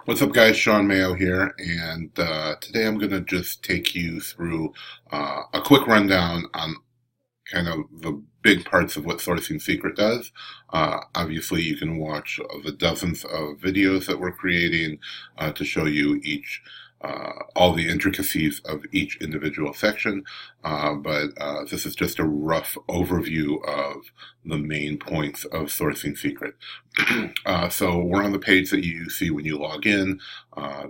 What's up, guys? Shawn Mayo here, and today I'm going to just take you through a quick rundown on kind of the big parts of what Sourcing Secret does. Obviously, you can watch the dozens of videos that we're creating to show you all the intricacies of each individual section, but this is just a rough overview of the main points of Sourcing Secret. So we're on the page that you see when you log in.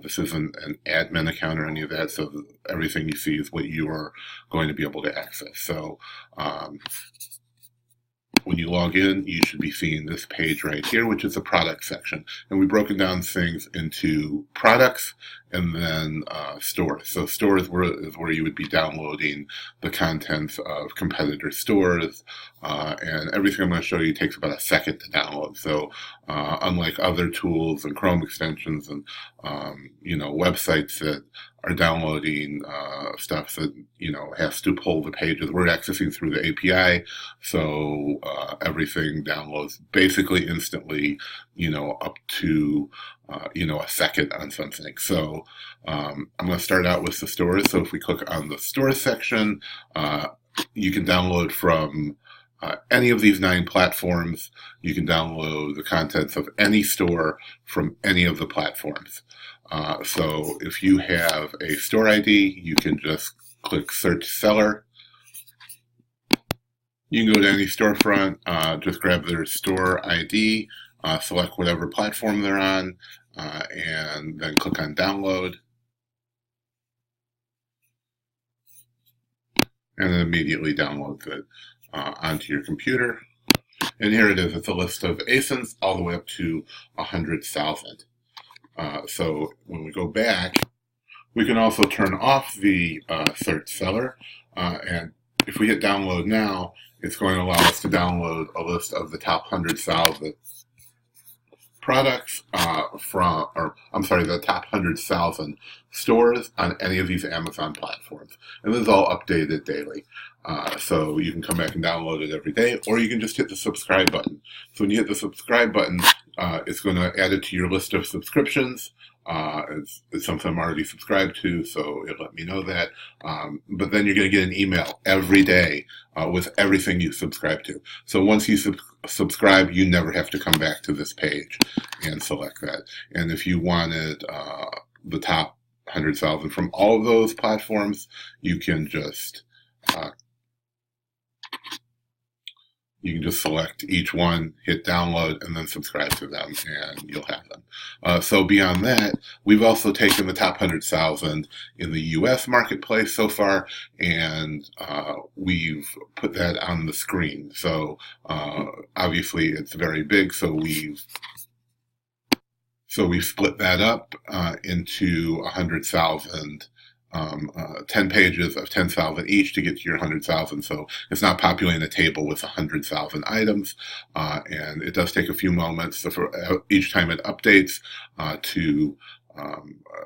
This isn't an admin account or any of that, so everything you see is what you are going to be able to access. So when you log in, you should be seeing this page right here, which is the product section. And we've broken down things into products and then stores. So stores is where you would be downloading the contents of competitor stores. And everything I'm going to show you takes about a second to download. So unlike other tools and Chrome extensions and websites that are downloading stuff that has to pull the pages, we're accessing through the API, so everything downloads basically instantly, up to a second on something. So I'm going to start out with the stores. So if we click on the stores section, you can download from any of these 9 platforms. You can download the contents of any store from any of the platforms. So if you have a store ID, you can just click search seller. You can go to any storefront, just grab their store ID, select whatever platform they're on, and then click on download. And then immediately downloads it onto your computer. And here it is. It's a list of ASINs all the way up to 100,000. So when we go back, we can also turn off the search seller. And if we hit download now, it's going to allow us to download a list of the top 100,000 products the top 100,000 stores on any of these Amazon platforms. And this is all updated daily. So you can come back and download it every day, or you can just hit the subscribe button. So when you hit the subscribe button, it's going to add it to your list of subscriptions. It's something I'm already subscribed to, so it'll let me know that. But then you're going to get an email every day with everything you subscribe to. So once you subscribe, you never have to come back to this page and select that. And if you wanted the top 100,000 from all of those platforms, you can just select each one, hit download, and then subscribe to them, and you'll have them. So beyond that, we've also taken the top 100,000 in the U.S. marketplace so far, and we've put that on the screen. So obviously it's very big, so we've split that up into 100,000. 10 pages of 10,000 each to get to your 100,000. So it's not populating a table with 100,000 items. And it does take a few moments. So for each time it updates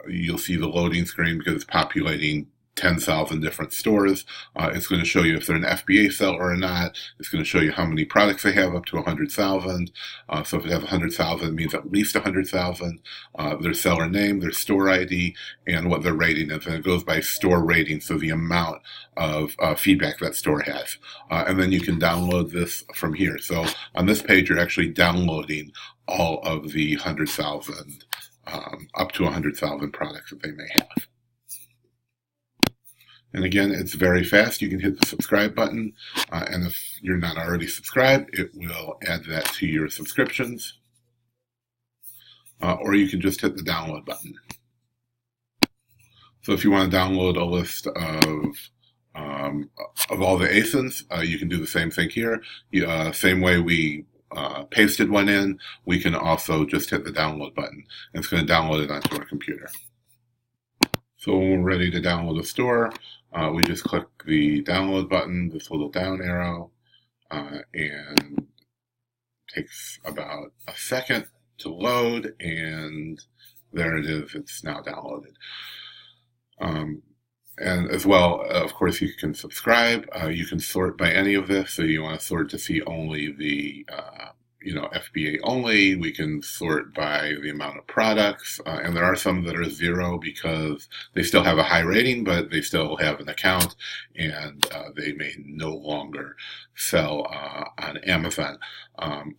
you'll see the loading screen because it's populating 10,000 different stores. It's going to show you if they're an FBA seller or not. It's going to show you how many products they have up to 100,000. So if it has 100,000, it means at least 100,000. Their seller name, their store ID, and what their rating is. And it goes by store rating, so the amount of feedback that store has. And then you can download this from here. So on this page, you're actually downloading all of the 100,000, up to 100,000 products that they may have. And again, it's very fast. You can hit the subscribe button, and if you're not already subscribed, it will add that to your subscriptions. Or you can just hit the download button. So if you want to download a list of all the ASINs, you can do the same thing here. Same way we pasted one in, we can also just hit the download button, and it's going to download it onto our computer. So when we're ready to download a store, we just click the download button, this little down arrow, and it takes about a second to load, and there it is, it's now downloaded. And as well, of course, you can subscribe. You can sort by any of this, so you want to sort to see only the FBA only. We can sort by the amount of products, and there are some that are 0 because they still have a high rating, but they still have an account, and they may no longer sell on Amazon.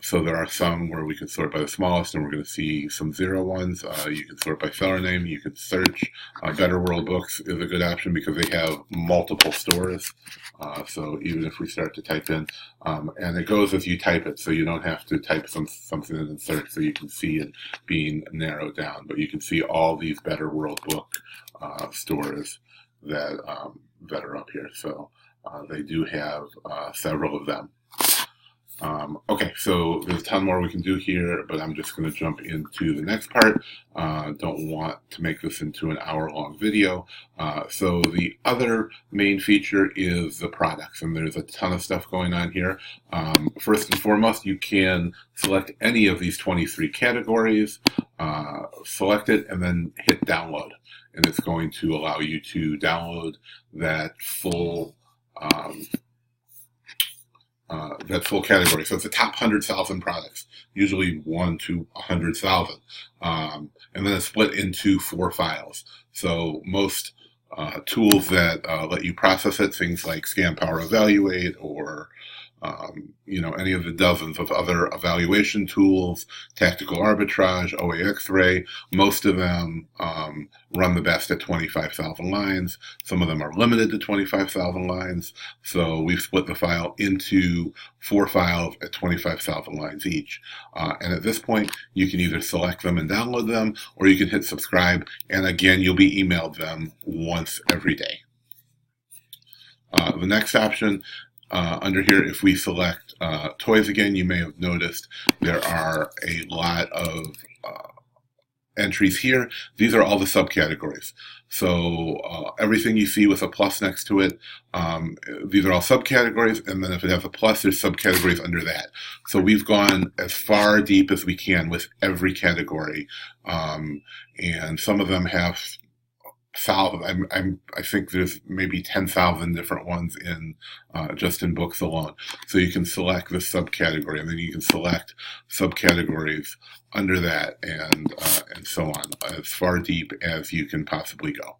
So there are some where we can sort by the smallest, and we're going to see some 0 ones. You can sort by seller name. You can search. Better World Books is a good option because they have multiple stores. So even if we start to type in, and it goes as you type it, so you don't have to type something in and search, so you can see it being narrowed down. But you can see all these Better World Book stores that are up here. So they do have several of them. Okay, so there's a ton more we can do here, but I'm just going to jump into the next part. Don't want to make this into an hour-long video. So the other main feature is the products, and there's a ton of stuff going on here. First and foremost, you can select any of these 23 categories, select it, and then hit download. And it's going to allow you to download that full category. So it's the top 100,000 products, usually 1 to 100,000. And then it's split into 4 files. So most tools that let you process it, things like Scan Power Evaluate or any of the dozens of other evaluation tools, Tactical Arbitrage, OA X-Ray, most of them run the best at 25,000 lines. Some of them are limited to 25,000 lines. So we've split the file into 4 files at 25,000 lines each. And at this point, you can either select them and download them, or you can hit subscribe. And again, you'll be emailed them once every day. The next option under here, if we select toys again, you may have noticed there are a lot of entries here. These are all the subcategories. So everything you see with a plus next to it, these are all subcategories, and then if it has a plus, there's subcategories under that. So we've gone as far deep as we can with every category, and some of them have I think there's maybe 10,000 different ones in just in books alone. So you can select this subcategory, and then you can select subcategories under that, and so on, as far deep as you can possibly go.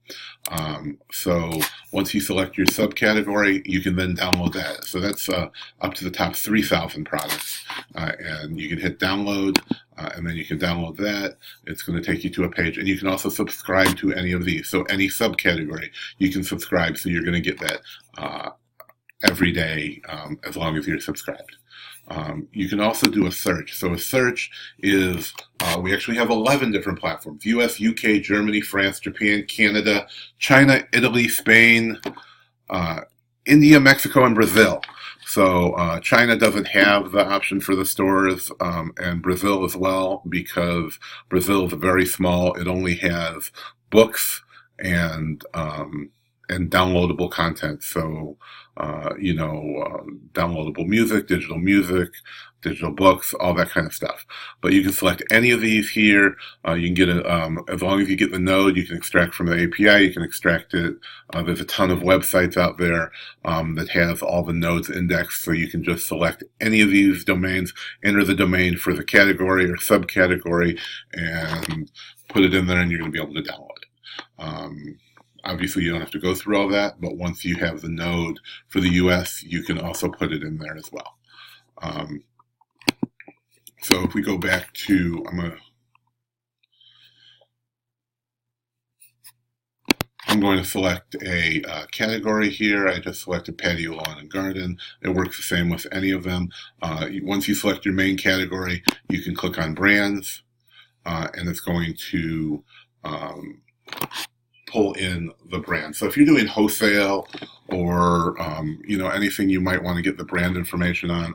So once you select your subcategory, you can then download that. So that's up to the top 3,000 products, and you can hit download. And then you can download that. It's going to take you to a page. And you can also subscribe to any of these. So any subcategory, you can subscribe. So you're going to get that every day as long as you're subscribed. You can also do a search. So a search is, we actually have 11 different platforms: US, UK, Germany, France, Japan, Canada, China, Italy, Spain, India, Mexico, and Brazil. So China doesn't have the option for the stores, and Brazil as well, because Brazil is very small. It only has books and downloadable content. So downloadable music, digital books, all that kind of stuff. But you can select any of these here. You can get it, as long as you get the node, you can extract from the API, you can extract it. There's a ton of websites out there that have all the nodes indexed, so you can just select any of these domains, enter the domain for the category or subcategory, and put it in there, and you're going to be able to download it. Obviously, you don't have to go through all that, but once you have the node for the US, you can also put it in there as well. So if we go back to, I'm going to select a category here. I just selected patio, lawn, and garden. It works the same with any of them. Once you select your main category, you can click on brands, and it's going to pull in the brand. So if you're doing wholesale or anything you might want to get the brand information on,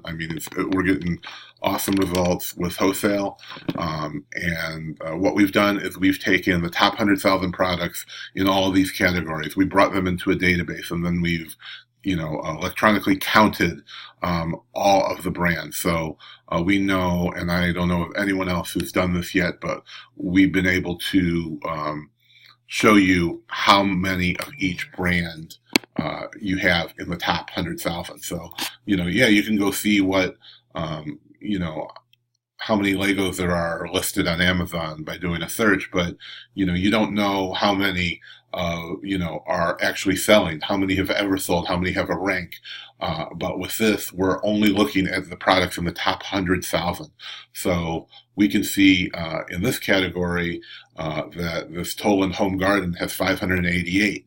we're getting awesome results with wholesale. And what we've done is we've taken the top 100,000 products in all of these categories. We brought them into a database, and then we've electronically counted all of the brands. So we know, and I don't know of anyone else who's done this yet, but we've been able to show you how many of each brand you have in the top 100,000. So, you can go see what, how many Legos there are listed on Amazon by doing a search, but you don't know how many are actually selling, how many have ever sold, how many have a rank. But with this, we're only looking at the products in the top 100,000. So we can see in this category that this Tolan Home Garden has 588.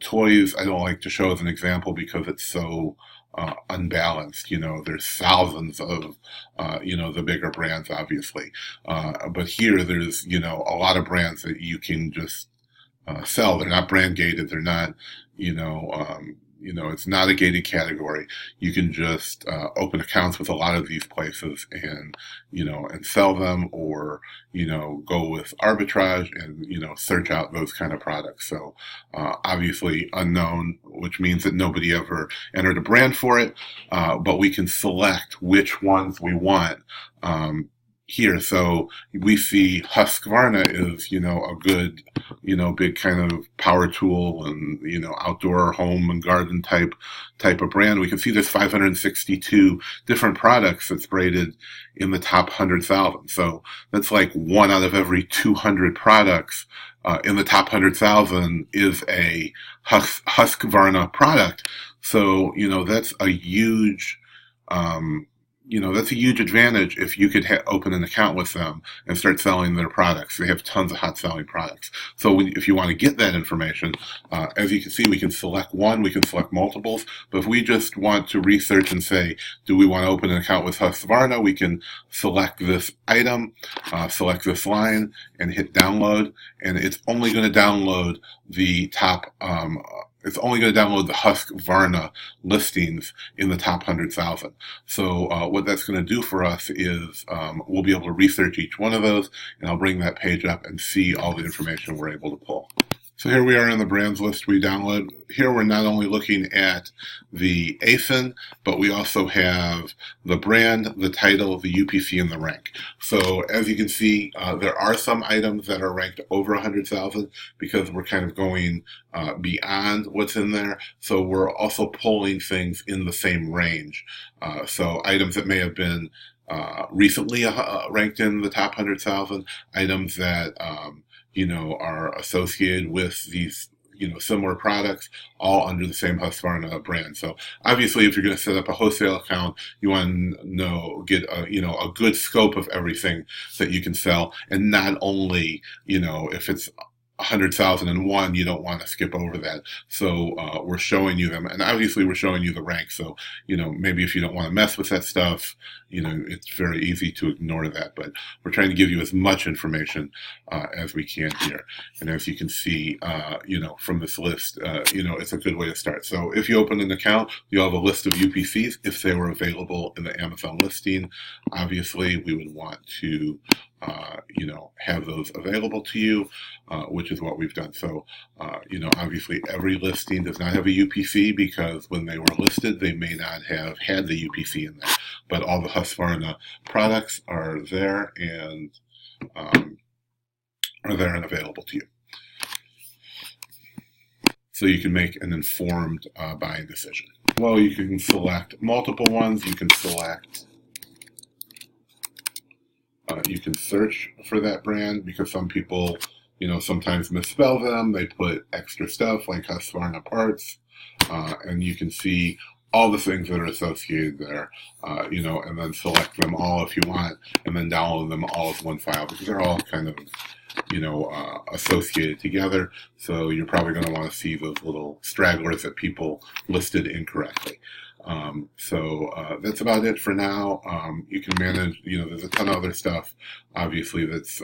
Toys I don't like to show as an example because it's so unbalanced. There's thousands of, the bigger brands, obviously. But here there's, a lot of brands that you can just sell. They're not brand gated. They're not, it's not a gated category. You can just open accounts with a lot of these places and, and sell them, or, go with Arbitrage and, search out those kind of products. So obviously unknown, which means that nobody ever entered a brand for it, but we can select which ones we want here. So we see Husqvarna is, a good, big kind of power tool and, outdoor home and garden type of brand. We can see there's 562 different products that's rated in the top 100,000. So that's like 1 out of every 200 products in the top 100,000 is a Husqvarna product. So, that's a huge, that's a huge advantage if you could open an account with them and start selling their products. They have tons of hot selling products. So if you want to get that information, as you can see, we can select one, we can select multiples. But if we just want to research and say, do we want to open an account with Husqvarna, we can select this item, select this line, and hit download. And it's only going to download the top it's only going to download the Husqvarna listings in the top 100,000. So what that's going to do for us is we'll be able to research each one of those, and I'll bring that page up and see all the information we're able to pull. So here we are in the brands list we download. Here we're not only looking at the ASIN, but we also have the brand, the title, the UPC, and the rank. So as you can see, there are some items that are ranked over 100,000 because we're kind of going beyond what's in there. So we're also pulling things in the same range. So items that may have been recently ranked in the top 100,000, items that are associated with these, similar products, all under the same Husqvarna brand. So obviously, if you're going to set up a wholesale account, you want to get a good scope of everything that you can sell, and not only, if it's 100,001, you don't want to skip over that. So we're showing you them, and obviously we're showing you the rank. So maybe if you don't want to mess with that stuff, it's very easy to ignore that. But we're trying to give you as much information as we can here. And as you can see, from this list, it's a good way to start. So if you open an account, you'll have a list of UPCs if they were available in the Amazon listing. Obviously, we would want to have those available to you, which is what we've done. So, obviously every listing does not have a UPC because when they were listed, they may not have had the UPC in there, but all the Husqvarna products are there and available to you. So you can make an informed buying decision. Well, you can select multiple ones. You can select you can search for that brand because some people, sometimes misspell them. They put extra stuff like Husqvarna parts, and you can see all the things that are associated there, and then select them all if you want, and then download them all as one file because they're all kind of, associated together. So you're probably going to want to see those little stragglers that people listed incorrectly. So that's about it for now. You can manage, there's a ton of other stuff, obviously, that's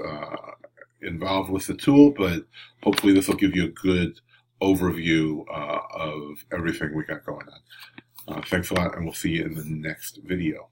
involved with the tool, but hopefully this will give you a good overview of everything we got going on. Thanks a lot, and we'll see you in the next video.